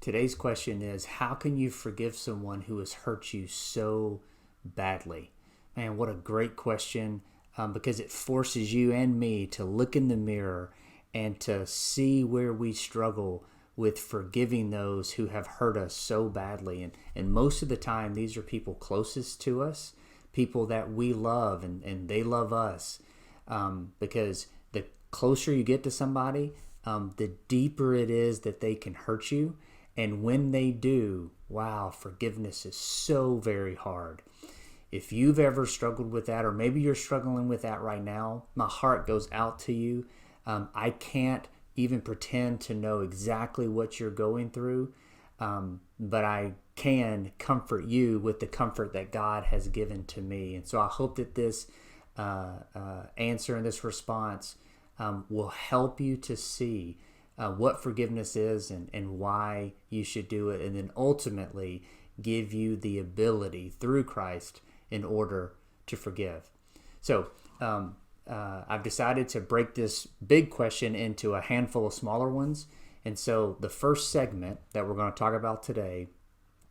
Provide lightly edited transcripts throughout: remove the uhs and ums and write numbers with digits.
Today's question is, how can you forgive someone who has hurt you so badly? Man, what a great question, because it forces you and me to look in the mirror and to see where we struggle with forgiving those who have hurt us so badly. And most of the time, these are people closest to us, people that we love and they love us, because the closer you get to somebody, the deeper it is that they can hurt you. And when they do, wow, forgiveness is so very hard. If you've ever struggled with that, or maybe you're struggling with that right now, my heart goes out to you. I can't even pretend to know exactly what you're going through, but I can comfort you with the comfort that God has given to me. And so I hope that this answer and this response will help you to see what forgiveness is and why you should do it, and then ultimately give you the ability through Christ in order to forgive. So I've decided to break this big question into a handful of smaller ones. And so the first segment that we're going to talk about today,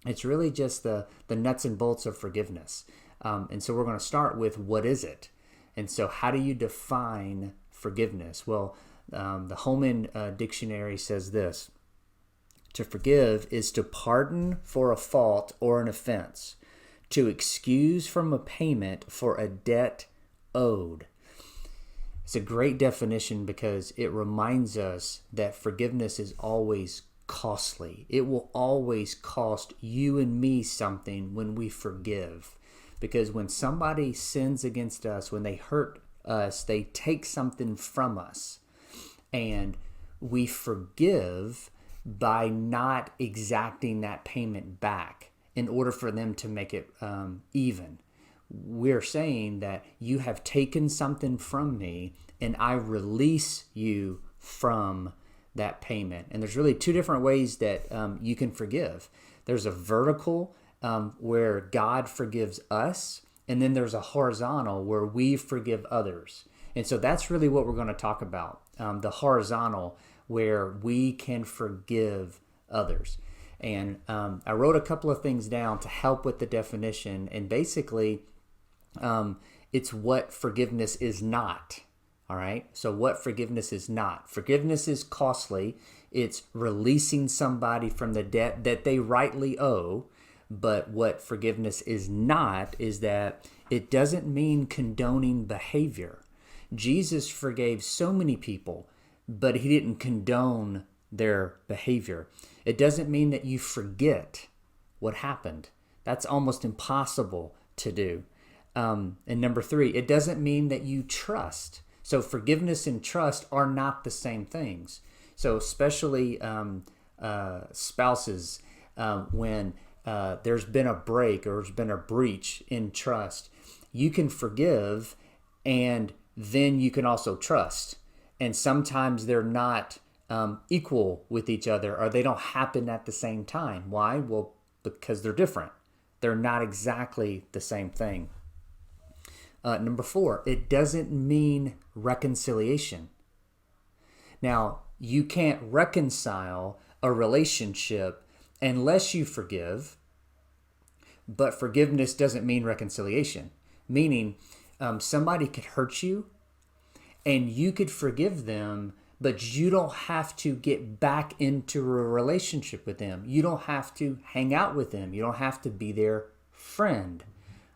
it's really just the nuts and bolts of forgiveness. And so we're going to start with, what is it? And so how do you define forgiveness? Well, the Holman Dictionary says this: to forgive is to pardon for a fault or an offense, to excuse from a payment for a debt owed. It's a great definition because it reminds us that forgiveness is always costly. It will always cost you and me something when we forgive. Because when somebody sins against us, when they hurt us, they take something from us. And we forgive by not exacting that payment back in order for them to make it even. We're saying that you have taken something from me and I release you from that payment. And there's really two different ways that you can forgive. There's a vertical where God forgives us, and then there's a horizontal where we forgive others. And so that's really what we're going to talk about, the horizontal, where we can forgive others. And I wrote a couple of things down to help with the definition. And basically, it's what forgiveness is not. All right. So what forgiveness is not. Forgiveness is costly. It's releasing somebody from the debt that they rightly owe. But what forgiveness is not is that it doesn't mean condoning behavior. Jesus forgave so many people, but he didn't condone their behavior. It doesn't mean that you forget what happened. That's almost impossible to do. And number three, it doesn't mean that you trust. So forgiveness and trust are not the same things. So especially spouses, when there's been a break or there's been a breach in trust, you can forgive and then you can also trust. And sometimes they're not equal with each other, or they don't happen at the same time. Why? Well, because they're different. They're not exactly the same thing. Number four, it doesn't mean reconciliation. Now, you can't reconcile a relationship unless you forgive, but forgiveness doesn't mean reconciliation. Meaning, somebody could hurt you and you could forgive them, but you don't have to get back into a relationship with them. You don't have to hang out with them. You don't have to be their friend.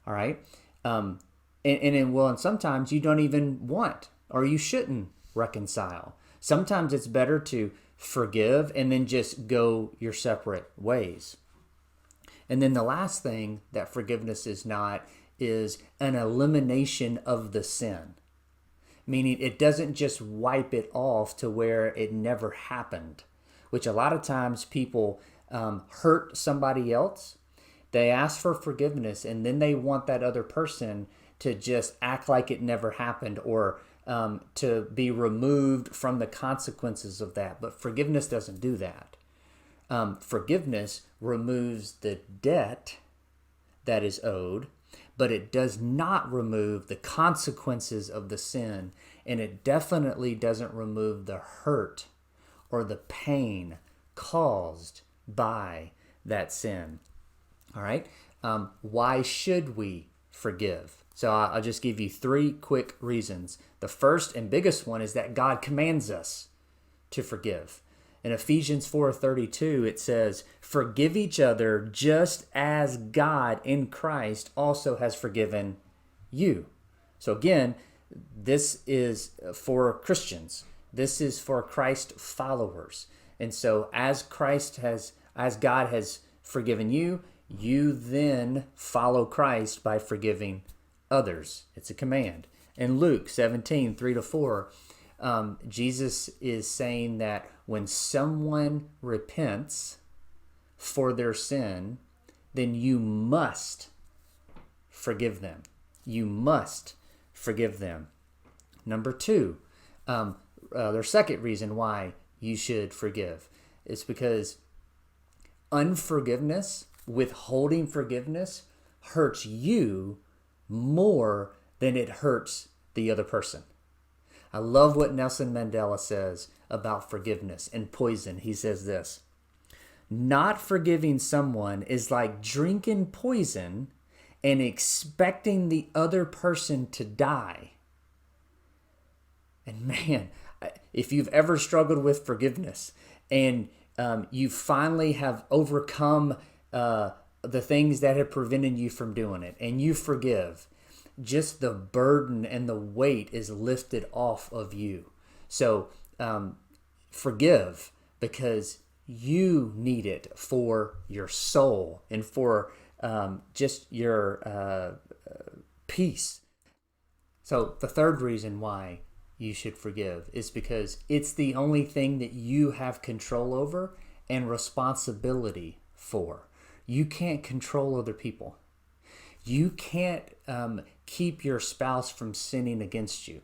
All right? And sometimes you don't even want, or you shouldn't reconcile. Sometimes it's better to forgive and then just go your separate ways. And then the last thing that forgiveness is not is an elimination of the sin. Meaning it doesn't just wipe it off to where it never happened, which a lot of times people hurt somebody else. They ask for forgiveness and then they want that other person to just act like it never happened, or to be removed from the consequences of that. But forgiveness doesn't do that. Forgiveness removes the debt that is owed, but it does not remove the consequences of the sin. And it definitely doesn't remove the hurt or the pain caused by that sin. All right. Why should we forgive? So I'll just give you 3 quick reasons. The first and biggest one is that God commands us to forgive. In Ephesians 4:32, it says, "Forgive each other just as God in Christ also has forgiven you." So again, this is for Christians. This is for Christ followers. And so as God has forgiven you, you then follow Christ by forgiving others. It's a command. In Luke 17:3-4, Jesus is saying that when someone repents for their sin, then you must forgive them. You must forgive them. Number 2, their second reason why you should forgive is because unforgiveness, withholding forgiveness, hurts you more than it hurts the other person. I love what Nelson Mandela says about forgiveness and poison. He says this: "Not forgiving someone is like drinking poison and expecting the other person to die." And man, if you've ever struggled with forgiveness and you finally have overcome the things that have prevented you from doing it, and you forgive, just the burden and the weight is lifted off of you. So forgive because you need it for your soul and for just your peace. So the third reason why you should forgive is because it's the only thing that you have control over and responsibility for. You can't control other people. You can't keep your spouse from sinning against you.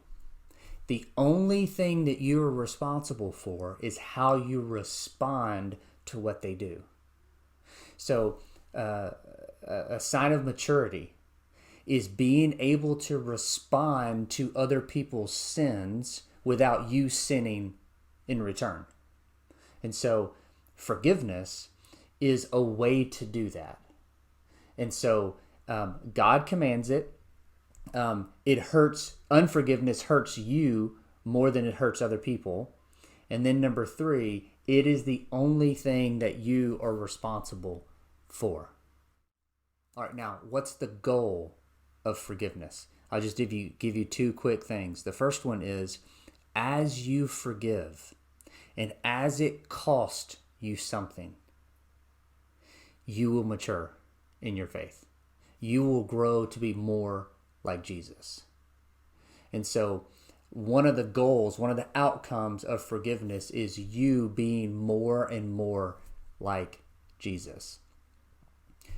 The only thing that you are responsible for is how you respond to what they do. So a sign of maturity is being able to respond to other people's sins without you sinning in return. And so forgiveness is a way to do that. And so God commands it. It hurts. Unforgiveness hurts you more than it hurts other people. And then number 3, it is the only thing that you are responsible for. All right, now what's the goal of forgiveness? I'll just give you 2 quick things. The first one is, as you forgive and as it costs you something, you will mature in your faith. You will grow to be more like Jesus. And so one of the goals, one of the outcomes of forgiveness is you being more and more like Jesus.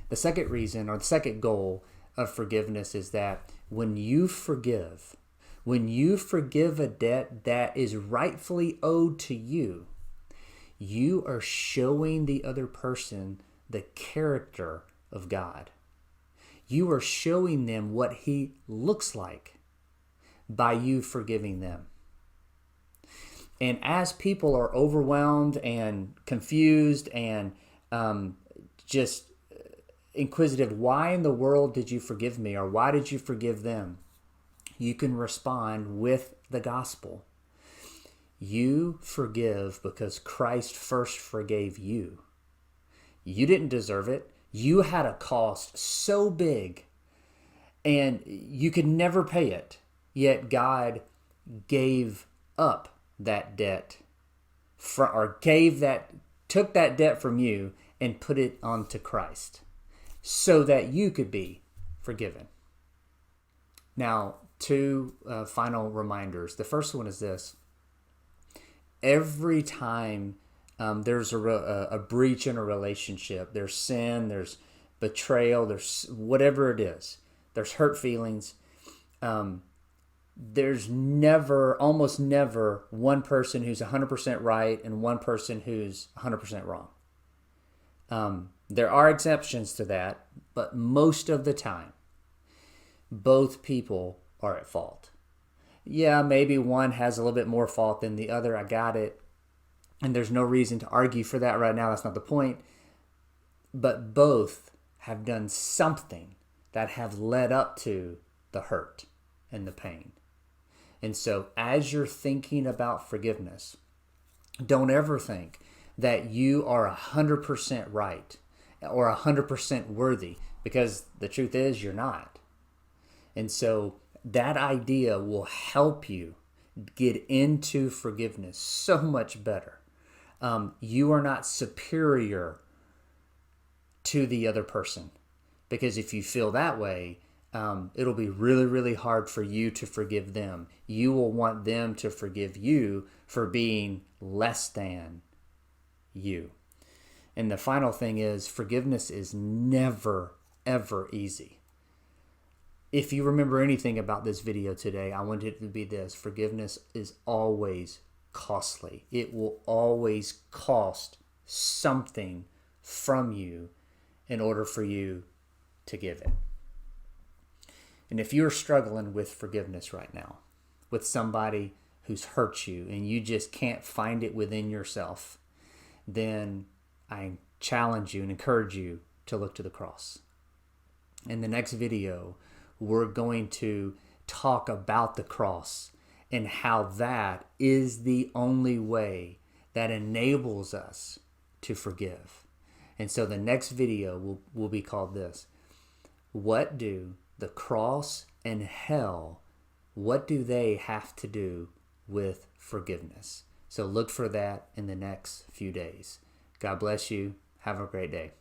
The second reason, or the second goal of forgiveness, is that when you forgive a debt that is rightfully owed to you, you are showing the other person the character of God. You are showing them what He looks like by you forgiving them. And as people are overwhelmed and confused and just inquisitive, why in the world did you forgive me, or why did you forgive them? You can respond with the gospel. You forgive because Christ first forgave you. You didn't deserve it. You had a cost so big and you could never pay it. Yet God gave up that debt, took that debt from you and put it onto Christ so that you could be forgiven. Now, 2 final reminders. The first one is this: every time there's a breach in a relationship, there's sin, there's betrayal, there's whatever it is, there's hurt feelings, there's almost never one person who's 100% right and one person who's 100% wrong. There are exceptions to that, but most of the time, both people are at fault. Yeah, maybe one has a little bit more fault than the other. I got it. And there's no reason to argue for that right now. That's not the point. but both have done something that have led up to the hurt and the pain. And so as you're thinking about forgiveness, don't ever think that you are 100% right or 100% worthy, because the truth is you're not. And so that idea will help you get into forgiveness so much better. You are not superior to the other person, because if you feel that way, it'll be really, really hard for you to forgive them. You will want them to forgive you for being less than you. And the final thing is, forgiveness is never, ever easy. If you remember anything about this video today, I want it to be this: forgiveness is always costly. It will always cost something from you in order for you to give it. And if you're struggling with forgiveness right now, with somebody who's hurt you and you just can't find it within yourself, then I challenge you and encourage you to look to the cross. In the next video, we're going to talk about the cross and how that is the only way that enables us to forgive. And so the next video will be called this: what do the cross and hell, what do they have to do with forgiveness? So look for that in the next few days. God bless you. Have a great day.